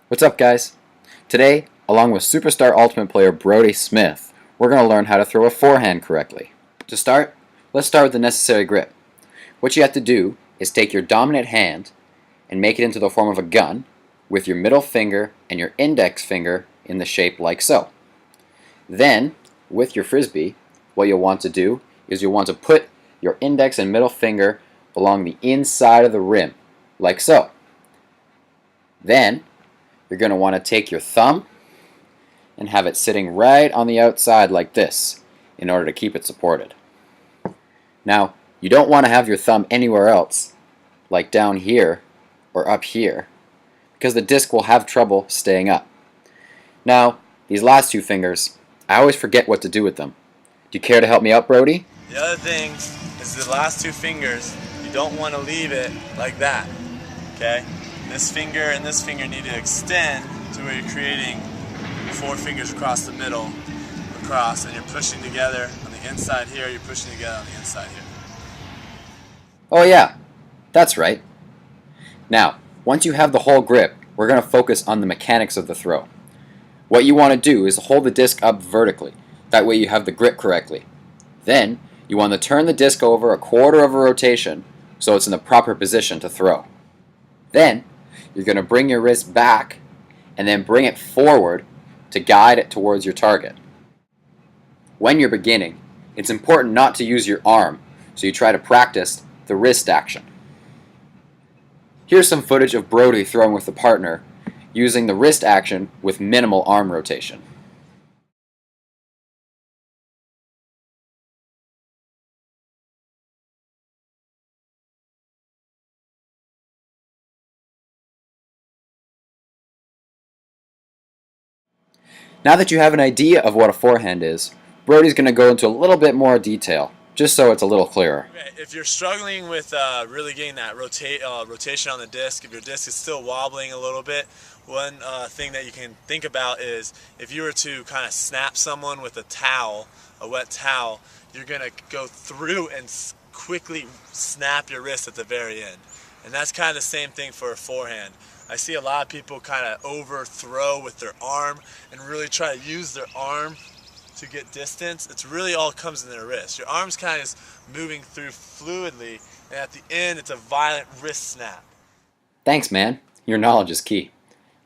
What's up, guys? Today, along with superstar ultimate player Brody Smith, we're going to learn how to throw a forehand correctly. To start, let's start with the necessary grip. What you have to do is take your dominant hand and make it into the form of a gun with your middle finger and your index finger in the shape like so. Then, with your frisbee, what you'll want to do is you'll want to put your index and middle finger along the inside of the rim, like so. Then, you're going to want to take your thumb and have it sitting right on the outside like this in order to keep it supported. Now, you don't want to have your thumb anywhere else, like down here or up here, because the disc will have trouble staying up. Now, these last two fingers, I always forget what to do with them. Do you care to help me out, Brody? The other thing is the last two fingers, you don't want to leave it like that, okay? This finger and this finger need to extend to where you're creating 4 fingers across the middle, and you're pushing together on the inside here, you're pushing together on the inside here. Oh yeah, that's right. Now, once you have the whole grip, we're going to focus on the mechanics of the throw. What you want to do is hold the disc up vertically. That way you have the grip correctly. Then, you want to turn the disc over a quarter of a rotation so it's in the proper position to throw. Then, you're going to bring your wrist back and then bring it forward to guide it towards your target. When you're beginning, it's important not to use your arm, so you try to practice the wrist action. Here's some footage of Brody throwing with a partner using the wrist action with minimal arm rotation. Now that you have an idea of what a forehand is, Brody's going to go into a little bit more detail, just so it's a little clearer. Okay, if you're struggling with really getting that rotation on the disc, if your disc is still wobbling a little bit, one thing that you can think about is if you were to kind of snap someone with a towel, a wet towel, you're going to go through and quickly snap your wrist at the very end. And that's kind of the same thing for a forehand. I see a lot of people kind of overthrow with their arm and really try to use their arm to get distance. It's really all comes in their wrist. Your arm's kind of moving through fluidly, and at the end it's a violent wrist snap. Thanks, man. Your knowledge is key.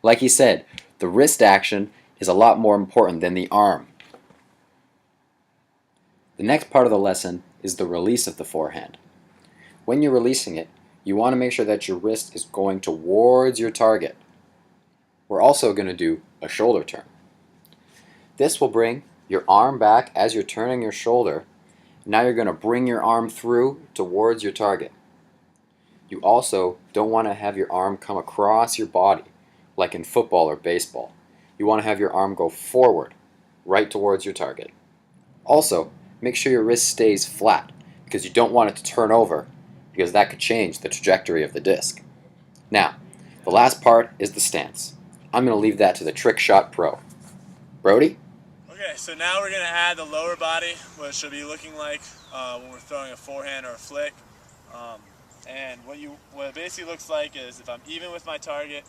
Like he said, the wrist action is a lot more important than the arm. The next part of the lesson is the release of the forehand. When you're releasing it, you want to make sure that your wrist is going towards your target. We're also going to do a shoulder turn. This will bring your arm back as you're turning your shoulder. Now you're going to bring your arm through towards your target. You also don't want to have your arm come across your body like in football or baseball. You want to have your arm go forward, right towards your target. Also, make sure your wrist stays flat because you don't want it to turn over, because that could change the trajectory of the disc. Now, the last part is the stance. I'm going to leave that to the Trick Shot Pro. Brody? Okay, so now we're going to add the lower body, what it should be looking like when we're throwing a forehand or a flick. And what it basically looks like is if I'm even with my target,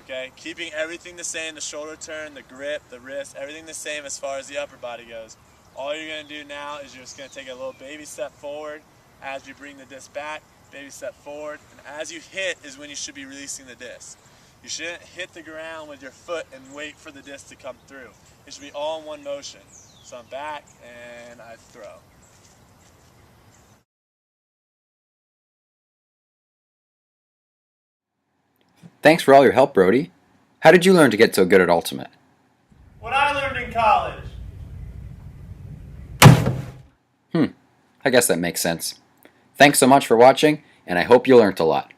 okay, keeping everything the same, the shoulder turn, the grip, the wrist, everything the same as far as the upper body goes. All you're going to do now is you're just going to take a little baby step forward as you bring the disc back, baby step forward, and as you hit is when you should be releasing the disc. You shouldn't hit the ground with your foot and wait for the disc to come through. It should be all in one motion. So I'm back and I throw. Thanks for all your help, Brody. How did you learn to get so good at Ultimate? What I learned in college. I guess that makes sense. Thanks so much for watching, and I hope you learned a lot.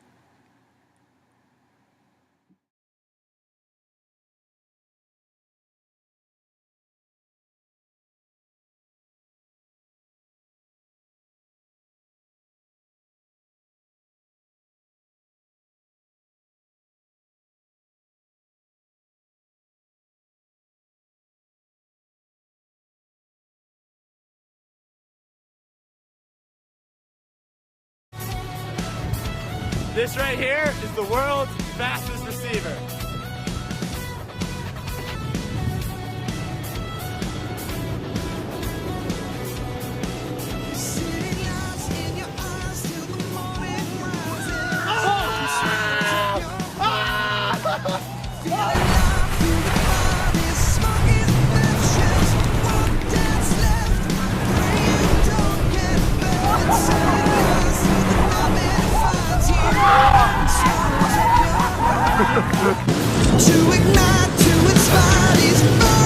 This right here is the world's fastest receiver. To ignite, to inspire these